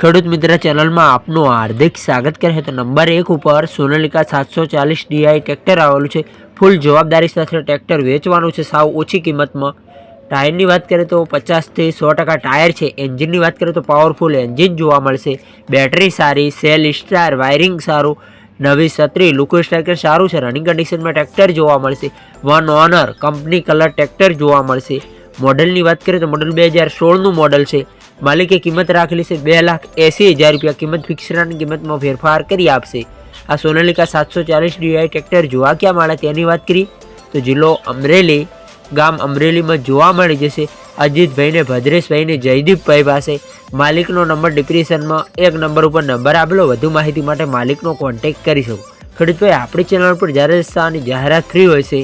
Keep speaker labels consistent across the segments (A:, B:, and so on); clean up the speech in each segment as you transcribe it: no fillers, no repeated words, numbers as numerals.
A: ખેડૂત મિત્ર ચેનલમાં આપનું હાર્દિક સ્વાગત કરે છે। તો નંબર 1 ઉપર સોનાલિકા 740 DI ટ્રેક્ટર આવેલું છે। ફૂલ જવાબદારી સાથે ટ્રેક્ટર વેચવાનું છે સાવ ઓછી કિંમતમાં। ટાયરની વાત કરીએ તો 50 થી 100% ટાયર છે। એન્જિનની વાત કરીએ તો પાવરફુલ એન્જિન જોવા મળશે। બેટરી સારી, સેલ સ્ટાર, વાયરિંગ સારું, નવી છત્રી, લુકો સ્ટ્રાઇકર સારું છે। રનિંગ કન્ડિશનમાં ટ્રેક્ટર જોવા મળશે। One honour company colour tractor જોવા મળશે। મોડલની વાત કરીએ તો મોડલ 2016નું મોડલ છે। માલિકે કિંમત રાખેલી છે 2,80,000 રૂપિયા। કિંમત ફિક્સરાની કિંમતમાં ફેરફાર કરી આપશે। આ સોનાલિકા 740 DI ટ્રેક્ટર જોવા ક્યાં મળે તેની વાત કરી તો જિલ્લો અમરેલી, ગામ અમરેલીમાં જોવા મળી જશે। અજીતભાઈને, ભદ્રેશભાઈને, જયદીપભાઈ પાસે। માલિકનો નંબર ડિસ્ક્રિપ્શનમાં 1 નંબર ઉપર નંબર આપેલો। વધુ માહિતી માટે માલિકનો કોન્ટેક્ટ કરી શકો। ખેડૂતભાઈ આપણી ચેનલ પર જ્યારે સાની જાહેરાત ફ્રી હોય છે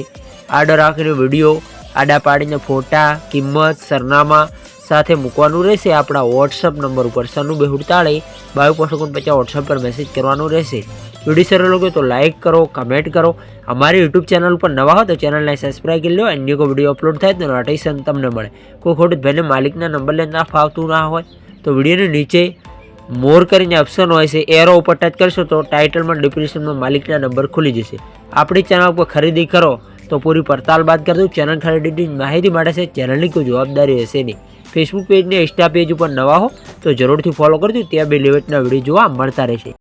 A: આડો રાખીને વિડીયો આડા પાડીને ફોટા, કિંમત, સરનામા સાથે મૂકવાનું રહેશે। આપણા વોટ્સઅપ નંબર ઉપર 92482250 વોટ્સઅપ પર મેસેજ કરવાનું રહેશે। વિડીયો સારો લાગે તો લાઇક કરો, કમેન્ટ કરો। અમારી યુટ્યુબ ચેનલ ઉપર નવા હો તો ચેનલને સબસ્ક્રાઈબ કરી લો। અન્ય કોઈ વિડીયો અપલોડ થાય તો નોટિફિકેશન તમને મળે। કોઈ ખેડૂત ભાઈને માલિકના નંબર લેતા ફાવતું ના હોય તો વિડીયોની નીચે મોર કરીને ઓપ્શન હોય છે, એરો ઉપર ટચ કરશો તો ટાઇટલમાં ડિસ્ક્રિપ્શનમાં માલિકના નંબર ખુલી જશે। આપણી ચેનલ ઉપર ખરીદી કરો તો પૂરી પડતાલ બાદ કરજો। ચેનલ ખરીદીની માહિતી માટે છે, ચેનલની કોઈ જવાબદારી હશે નહીં। ફેસબુક પેજ ને ઇન્સ્ટા પેજ ઉપર નવા હો તો જરૂરથી ફોલો કરજો, ત્યાં બે લેવેટના વિડીયો જોવા મળતા રહેશે।